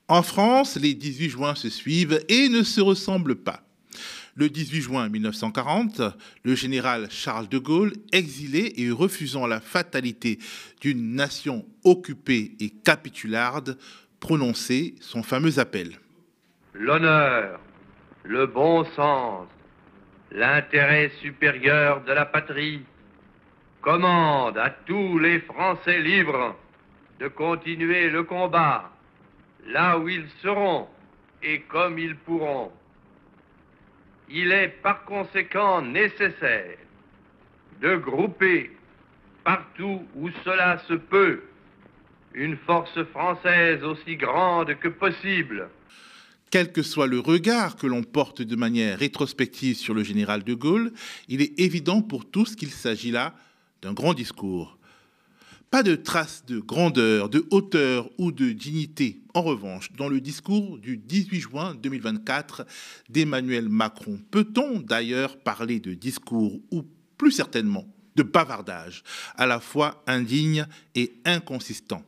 En France, les 18 juin se suivent et ne se ressemblent pas. Le 18 juin 1940, le général Charles de Gaulle, exilé et refusant la fatalité d'une nation occupée et capitularde, prononçait son fameux appel. L'honneur, le bon sens, l'intérêt supérieur de la patrie commandent à tous les Français libres de continuer le combat là où ils seront et comme ils pourront. Il est par conséquent nécessaire de grouper partout où cela se peut une force française aussi grande que possible. Quel que soit le regard que l'on porte de manière rétrospective sur le général de Gaulle, il est évident pour tous qu'il s'agit là d'un grand discours. Pas de trace de grandeur, de hauteur ou de dignité. En revanche, dans le discours du 18 juin 2024 d'Emmanuel Macron, peut-on d'ailleurs parler de discours ou plus certainement de bavardage, à la fois indigne et inconsistant.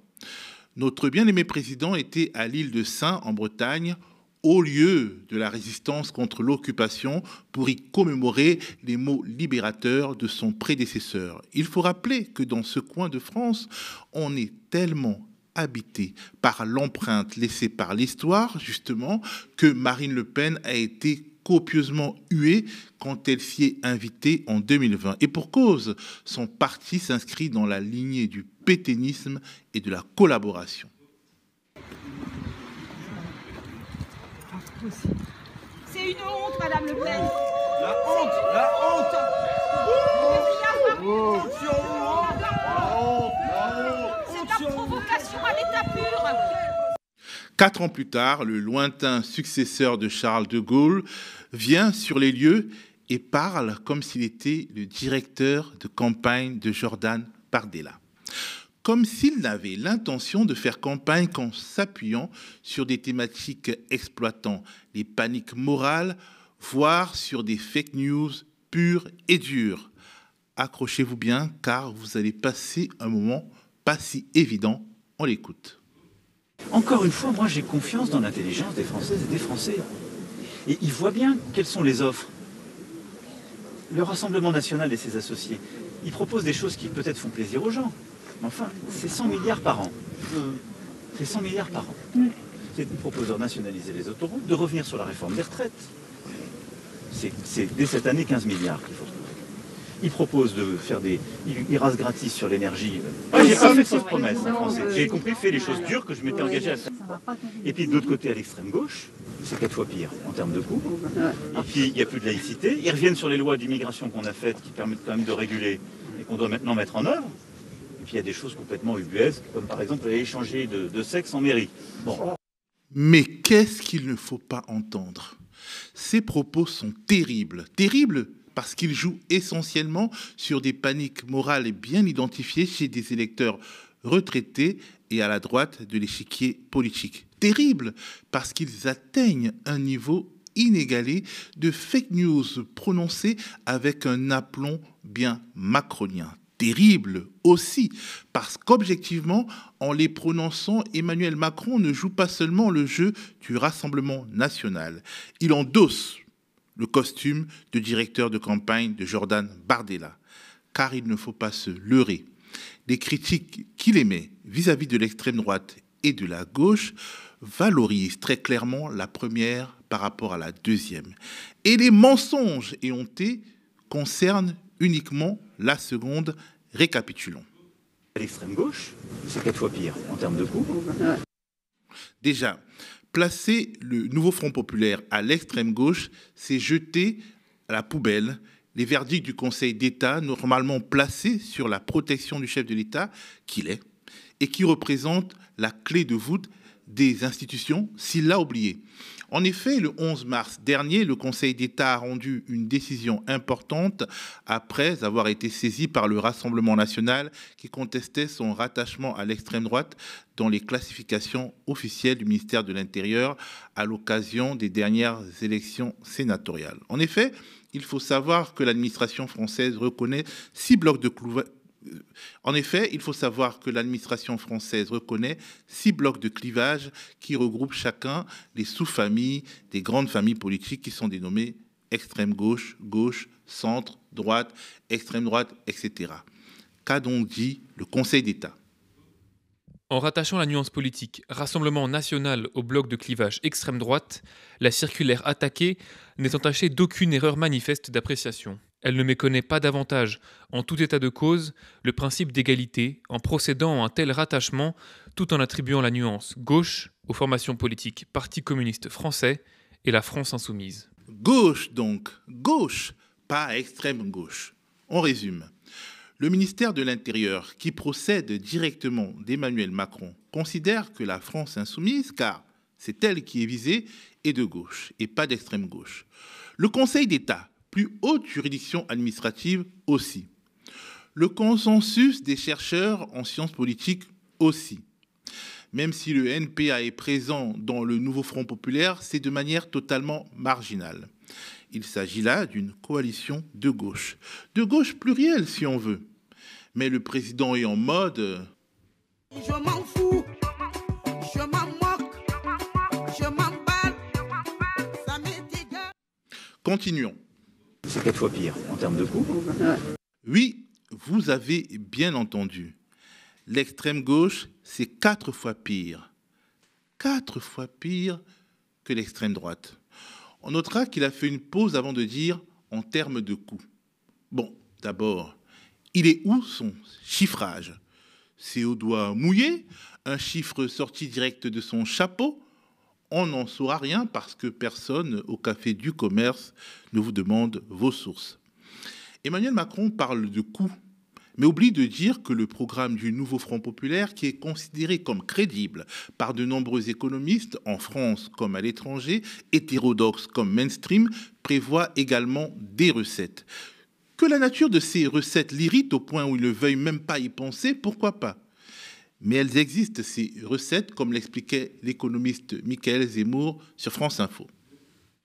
Notre bien-aimé président était à l'île de Sein, en Bretagne, au lieu de la résistance contre l'occupation pour y commémorer les mots libérateurs de son prédécesseur. Il faut rappeler que dans ce coin de France, on est tellement habité par l'empreinte laissée par l'histoire, justement, que Marine Le Pen a été copieusement huée quand elle s'y est invitée en 2020. Et pour cause, son parti s'inscrit dans la lignée du pétainisme et de la collaboration. C'est une honte, Madame Le Pen. La honte, la honte. C'est la provocation à l'état pur. 4 ans plus tard, le lointain successeur de Charles de Gaulle vient sur les lieux et parle comme s'il était le directeur de campagne de Jordan Bardella. Comme s'il n'avait l'intention de faire campagne qu'en s'appuyant sur des thématiques exploitant les paniques morales, voire sur des fake news pures et dures. Accrochez-vous bien, car vous allez passer un moment pas si évident. On l'écoute. Encore une fois, moi j'ai confiance dans l'intelligence des Françaises et des Français. Et ils voient bien quelles sont les offres. Le Rassemblement national et ses associés, ils proposent des choses qui peut-être font plaisir aux gens. Enfin, c'est 100 milliards par an. C'est 100 milliards par an. Ils proposent de nationaliser les autoroutes, de revenir sur la réforme des retraites. C'est dès cette année 15 milliards qu'il faut trouver. Ils proposent de faire ils rasent gratis sur l'énergie. J'ai pas fait de fausses promesses en français. J'ai compris, fait les choses dures que je m'étais engagé à faire. Et puis de l'autre côté, à l'extrême gauche, c'est 4 fois pire en termes de coûts. Et puis il n'y a plus de laïcité. Ils reviennent sur les lois d'immigration qu'on a faites, qui permettent quand même de réguler et qu'on doit maintenant mettre en œuvre. Et puis il y a des choses complètement ubuesques, comme par exemple échanger de sexe en mairie. Bon. Mais qu'est-ce qu'il ne faut pas entendre? Ces propos sont terribles. Terribles parce qu'ils jouent essentiellement sur des paniques morales bien identifiées chez des électeurs retraités et à la droite de l'échiquier politique. Terribles parce qu'ils atteignent un niveau inégalé de fake news prononcées avec un aplomb bien macronien. Terrible aussi, parce qu'objectivement, en les prononçant, Emmanuel Macron ne joue pas seulement le jeu du Rassemblement national. Il endosse le costume de directeur de campagne de Jordan Bardella, car il ne faut pas se leurrer. Les critiques qu'il émet vis-à-vis de l'extrême droite et de la gauche valorisent très clairement la première par rapport à la deuxième. Et les mensonges éhontés concernent uniquement la seconde. Récapitulons. À l'extrême gauche, c'est 4 fois pire en termes de coûts. Déjà, placer le nouveau Front populaire à l'extrême gauche, c'est jeter à la poubelle les verdicts du Conseil d'État, normalement placés sur la protection du chef de l'État, qu'il est, et qui représente la clé de voûte des institutions, s'il l'a oublié. En effet, le 11 mars dernier, le Conseil d'État a rendu une décision importante après avoir été saisi par le Rassemblement national qui contestait son rattachement à l'extrême droite dans les classifications officielles du ministère de l'Intérieur à l'occasion des dernières élections sénatoriales. En effet, il faut savoir que l'administration française reconnaît 6 blocs En effet, il faut savoir que l'administration française reconnaît 6 blocs de clivage qui regroupent chacun les sous-familles des grandes familles politiques qui sont dénommées extrême gauche, gauche, centre, droite, extrême droite, etc. Qu'a donc dit le Conseil d'État ? En rattachant la nuance politique Rassemblement national au bloc de clivage extrême droite, la circulaire attaquée n'est entachée d'aucune erreur manifeste d'appréciation. Elle ne méconnaît pas davantage, en tout état de cause, le principe d'égalité en procédant à un tel rattachement tout en attribuant la nuance gauche aux formations politiques Parti communiste français et la France insoumise. Gauche donc, gauche, pas extrême gauche. On résume. Le ministère de l'Intérieur, qui procède directement d'Emmanuel Macron, considère que la France insoumise, car c'est elle qui est visée, est de gauche et pas d'extrême gauche. Le Conseil d'État, plus haute juridiction administrative aussi. Le consensus des chercheurs en sciences politiques aussi. Même si le NPA est présent dans le nouveau Front populaire, c'est de manière totalement marginale. Il s'agit là d'une coalition de gauche plurielle si on veut. Mais le président est en mode « Je m'en fous, je m'en moque, je m'emballe, ça m'est égal. » Continuons. C'est 4 fois pire en termes de coût. Oui, vous avez bien entendu. L'extrême gauche, c'est 4 fois pire. 4 fois pire que l'extrême droite. On notera qu'il a fait une pause avant de dire en termes de coût. Bon, d'abord, il est où son chiffrage ? C'est au doigt mouillé, un chiffre sorti direct de son chapeau ? On n'en saura rien parce que personne au Café du Commerce ne vous demande vos sources. Emmanuel Macron parle de coût, mais oublie de dire que le programme du nouveau Front populaire, qui est considéré comme crédible par de nombreux économistes, en France comme à l'étranger, hétérodoxes comme mainstream, prévoit également des recettes. Que la nature de ces recettes l'irrite au point où il ne veuille même pas y penser, pourquoi pas ? Mais elles existent, ces recettes, comme l'expliquait l'économiste Michael Zemmour sur France Info.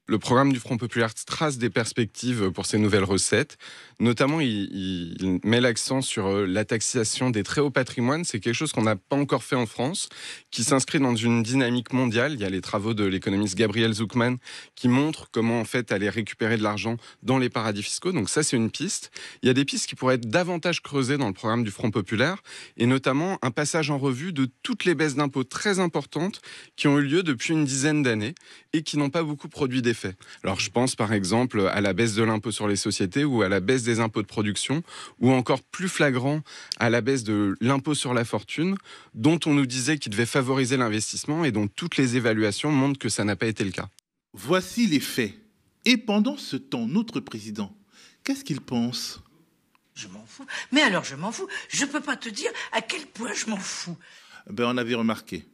Le programme du Front populaire trace des perspectives pour ces nouvelles recettes. Notamment, il met l'accent sur la taxation des très hauts patrimoines. C'est quelque chose qu'on n'a pas encore fait en France, qui s'inscrit dans une dynamique mondiale. Il y a les travaux de l'économiste Gabriel Zucman qui montrent comment en fait aller récupérer de l'argent dans les paradis fiscaux. Donc ça, c'est une piste. Il y a des pistes qui pourraient être davantage creusées dans le programme du Front populaire, et notamment un passage en revue de toutes les baisses d'impôts très importantes qui ont eu lieu depuis une dizaine d'années et qui n'ont pas beaucoup produit d'effet. Alors je pense par exemple à la baisse de l'impôt sur les sociétés ou à la baisse des impôts de production, ou encore plus flagrant à la baisse de l'impôt sur la fortune, dont on nous disait qu'il devait favoriser l'investissement et dont toutes les évaluations montrent que ça n'a pas été le cas. Voici les faits. Et pendant ce temps, notre président, qu'est-ce qu'il pense ? Je m'en fous. Mais alors je m'en fous. Je peux pas te dire à quel point je m'en fous. On avait remarqué.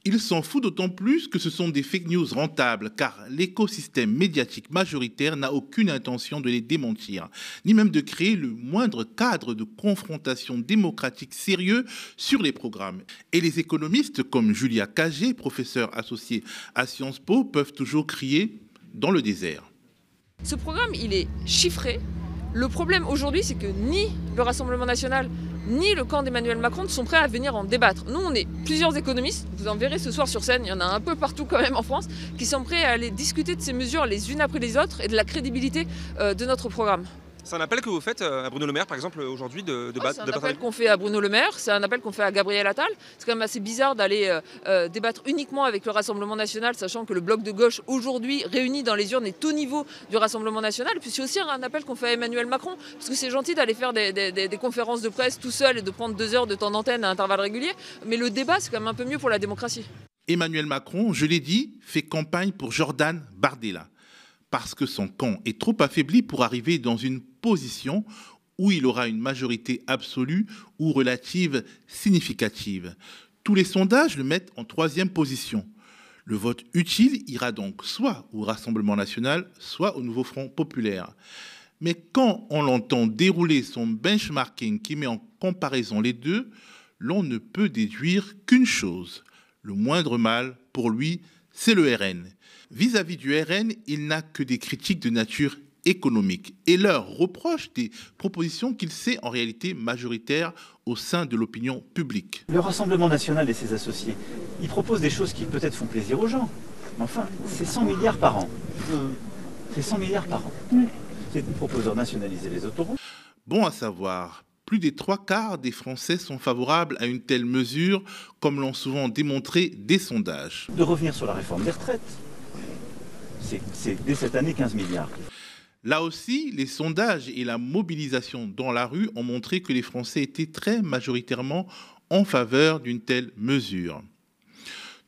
Il s'en fout d'autant plus que ce sont des fake news rentables, car l'écosystème médiatique majoritaire n'a aucune intention de les démentir, ni même de créer le moindre cadre de confrontation démocratique sérieux sur les programmes. Et les économistes comme Julia Cagé, professeure associée à Sciences Po, peuvent toujours crier dans le désert. Ce programme, il est chiffré. Le problème aujourd'hui, c'est que ni le Rassemblement national ni le camp d'Emmanuel Macron ne sont prêts à venir en débattre. Nous, on est plusieurs économistes, vous en verrez ce soir sur scène, il y en a un peu partout quand même en France, qui sont prêts à aller discuter de ces mesures les unes après les autres et de la crédibilité de notre programme. C'est un appel que vous faites à Bruno Le Maire, par exemple, aujourd'hui, de battre. C'est un appel qu'on fait à Bruno Le Maire, c'est un appel qu'on fait à Gabriel Attal. C'est quand même assez bizarre d'aller débattre uniquement avec le Rassemblement national, sachant que le bloc de gauche, aujourd'hui, réuni dans les urnes, est au niveau du Rassemblement national. Et puis c'est aussi un appel qu'on fait à Emmanuel Macron, parce que c'est gentil d'aller faire des conférences de presse tout seul et de prendre 2 heures de temps d'antenne à intervalles réguliers. Mais le débat, c'est quand même un peu mieux pour la démocratie. Emmanuel Macron, je l'ai dit, fait campagne pour Jordan Bardella, parce que son camp est trop affaibli pour arriver dans une position où il aura une majorité absolue ou relative significative. Tous les sondages le mettent en 3e position. Le vote utile ira donc soit au Rassemblement national, soit au nouveau Front populaire. Mais quand on l'entend dérouler son benchmarking qui met en comparaison les deux, l'on ne peut déduire qu'une chose. Le moindre mal, pour lui, c'est le RN. Vis-à-vis du RN, il n'a que des critiques de nature économique et leur reproche des propositions qu'il sait en réalité majoritaires au sein de l'opinion publique. Le Rassemblement national et ses associés, ils proposent des choses qui peut-être font plaisir aux gens. Mais enfin, c'est 100 milliards par an. C'est 100 milliards par an. Ils proposent de nationaliser les autoroutes. Bon à savoir, plus des 3/4 des Français sont favorables à une telle mesure, comme l'ont souvent démontré des sondages. De revenir sur la réforme des retraites. C'est dès cette année 15 milliards. Là aussi, les sondages et la mobilisation dans la rue ont montré que les Français étaient très majoritairement en faveur d'une telle mesure.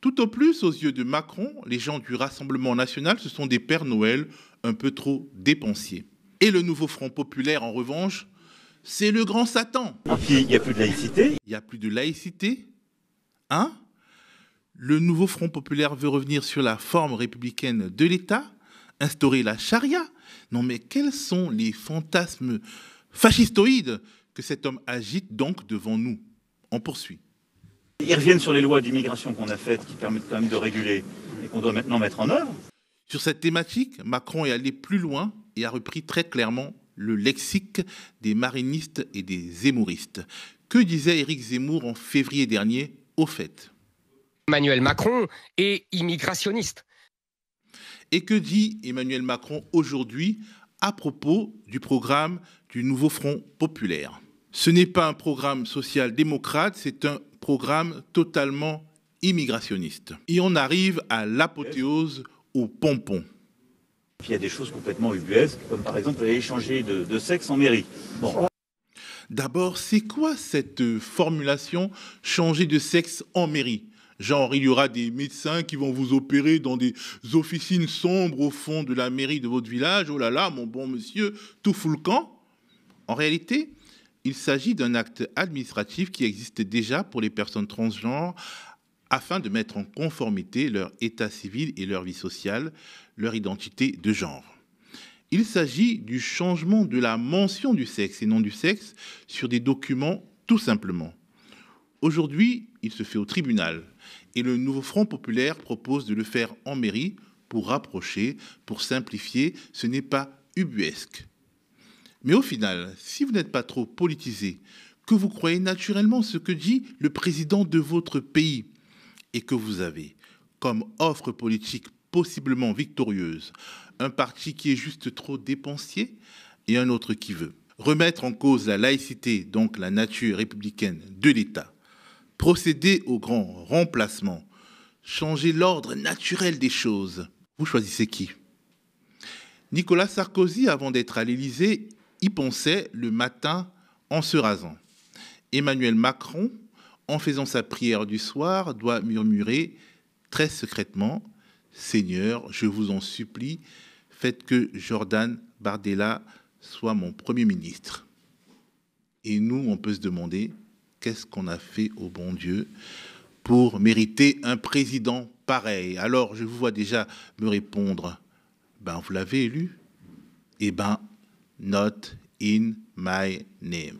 Tout au plus, aux yeux de Macron, les gens du Rassemblement national, ce sont des Pères Noël un peu trop dépensiers. Et le nouveau Front populaire, en revanche, c'est le grand Satan. Et puis, il n'y a plus de laïcité. Il n'y a plus de laïcité. Hein? Le nouveau Front populaire veut revenir sur la forme républicaine de l'État, instaurer la charia. Non mais quels sont les fantasmes fascistoïdes que cet homme agite donc devant nous? On poursuit. Ils reviennent sur les lois d'immigration qu'on a faites, qui permettent quand même de réguler et qu'on doit maintenant mettre en œuvre. Sur cette thématique, Macron est allé plus loin et a repris très clairement le lexique des marinistes et des zémouristes. Que disait Éric Zemmour en février dernier au fait? Emmanuel Macron est immigrationniste. Et que dit Emmanuel Macron aujourd'hui à propos du programme du nouveau Front populaire? Ce n'est pas un programme social-démocrate, c'est un programme totalement immigrationniste. Et on arrive à l'apothéose au pompon. Puis il y a des choses complètement ubuesques, comme par exemple aller échanger de sexe en mairie. Bon. D'abord, c'est quoi cette formulation « changer de sexe en mairie » ? Genre, il y aura des médecins qui vont vous opérer dans des officines sombres au fond de la mairie de votre village. Oh là là, mon bon monsieur, tout fout le camp. En réalité, il s'agit d'un acte administratif qui existe déjà pour les personnes transgenres afin de mettre en conformité leur état civil et leur vie sociale, leur identité de genre. Il s'agit du changement de la mention du sexe et non du sexe sur des documents tout simplement. Aujourd'hui, il se fait au tribunal et le nouveau Front populaire propose de le faire en mairie pour rapprocher, pour simplifier. Ce n'est pas ubuesque. Mais au final, si vous n'êtes pas trop politisé, que vous croyez naturellement ce que dit le président de votre pays et que vous avez comme offre politique possiblement victorieuse un parti qui est juste trop dépensier et un autre qui veut remettre en cause la laïcité, donc la nature républicaine de l'État, procéder au grand remplacement, changer l'ordre naturel des choses, vous choisissez qui? Nicolas Sarkozy, avant d'être à l'Élysée, y pensait le matin en se rasant. Emmanuel Macron, en faisant sa prière du soir, doit murmurer très secrètement « Seigneur, je vous en supplie, faites que Jordan Bardella soit mon Premier ministre. » Et nous, on peut se demander qu'est-ce qu'on a fait au bon Dieu pour mériter un président pareil. Alors, je vous vois déjà me répondre, ben, vous l'avez élu? Eh ben, not in my name.